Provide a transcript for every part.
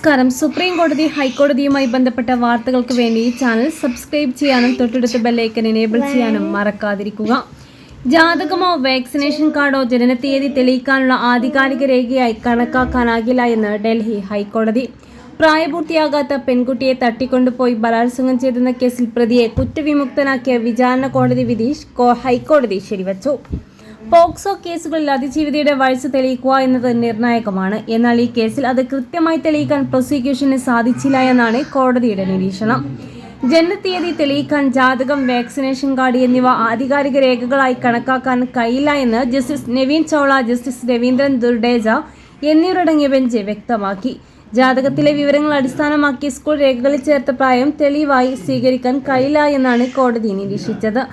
നമസ്കാരം. സുപ്രീം കോടതി ഹൈക്കോടതിയുമായി ബന്ധപ്പെട്ട വാർത്തകൾക്ക് വേണ്ടി ഈ ചാനൽ സബ്സ്ക്രൈബ് ചെയ്യാനും തൊട്ടടുത്ത ബെല്ലൈക്കൻ എനേബിൾ ചെയ്യാനും മറക്കാതിരിക്കുക. ജാതകമോ വാക്സിനേഷൻ കാർഡോ ജനനത്തീയതി തെളിയിക്കാനുള്ള ആധികാരിക രേഖയായി കണക്കാക്കാനാകില്ല എന്ന് ഡൽഹി ഹൈക്കോടതി. പ്രായപൂർത്തിയാകാത്ത പെൺകുട്ടിയെ തട്ടിക്കൊണ്ടുപോയി ബലാത്സംഗം ചെയ്തെന്ന കേസിൽ പ്രതിയെ കുറ്റവിമുക്തനാക്കിയ വിചാരണ കോടതി വിധി ഹൈക്കോടതി ശരിവച്ചു. പോക്സോ കേസുകളിൽ അതിജീവിതയുടെ വയസ്സ് തെളിയിക്കുക എന്നത് നിർണായകമാണ്. എന്നാൽ ഈ കേസിൽ അത് കൃത്യമായി തെളിയിക്കാൻ പ്രോസിക്യൂഷന് സാധിച്ചില്ല എന്നാണ് കോടതിയുടെ നിരീക്ഷണം. ജനനത്തീയതി തെളിയിക്കാൻ ജാതകം, വാക്സിനേഷൻ കാർഡ് എന്നിവ ആധികാരിക രേഖകളായി കണക്കാക്കാൻ കഴിയില്ല എന്ന് ജസ്റ്റിസ് നവീൻ ചൗള, ജസ്റ്റിസ് രവീന്ദ്രൻ ദുർഡേജ എന്നിവരടങ്ങിയ ബെഞ്ച് വ്യക്തമാക്കി. ജാതകത്തിലെ വിവരങ്ങൾ അടിസ്ഥാനമാക്കി സ്കൂൾ രേഖകളിൽ ചേർത്ത പ്രായം തെളിവായി സ്വീകരിക്കാൻ കഴിയില്ല എന്നാണ് കോടതി നിരീക്ഷിച്ചത്.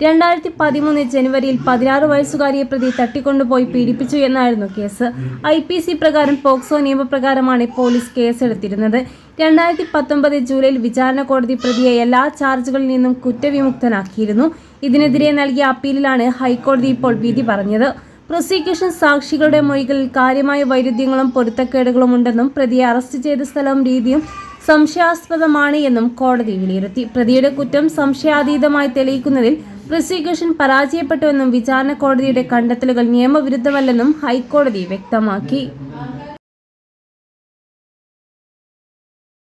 2013 ജനുവരിയിൽ 16 വയസ്സുകാരിയെ പ്രതി തട്ടിക്കൊണ്ടുപോയി പീഡിപ്പിച്ചു എന്നായിരുന്നു കേസ്. IPC പ്രകാരം പോക്സോ നിയമപ്രകാരമാണ് പോലീസ് കേസെടുത്തിരുന്നത്. 2019 ജൂലൈയിൽ വിചാരണ കോടതി പ്രതിയെ എല്ലാ ചാർജുകളിൽ നിന്നും കുറ്റവിമുക്തനാക്കിയിരുന്നു. ഇതിനെതിരെ നൽകിയ അപ്പീലിലാണ് ഹൈക്കോടതി ഇപ്പോൾ വിധി പറഞ്ഞത്. പ്രോസിക്യൂഷൻ സാക്ഷികളുടെ മൊഴികളിൽ കാര്യമായ വൈരുദ്ധ്യങ്ങളും പൊരുത്തക്കേടുകളും ഉണ്ടെന്നും പ്രതിയെ അറസ്റ്റ് ചെയ്ത സ്ഥലവും രീതിയും സംശയാസ്പദമാണ് എന്നും കോടതി വിലയിരുത്തി. പ്രതിയുടെ കുറ്റം സംശയാതീതമായി തെളിയിക്കുന്നതിൽ പ്രോസിക്യൂഷൻ പരാജയപ്പെട്ടുവെന്നും വിചാരണ കോടതിയുടെ കണ്ടെത്തലുകൾ നിയമവിരുദ്ധമല്ലെന്നും ഹൈക്കോടതി വ്യക്തമാക്കി.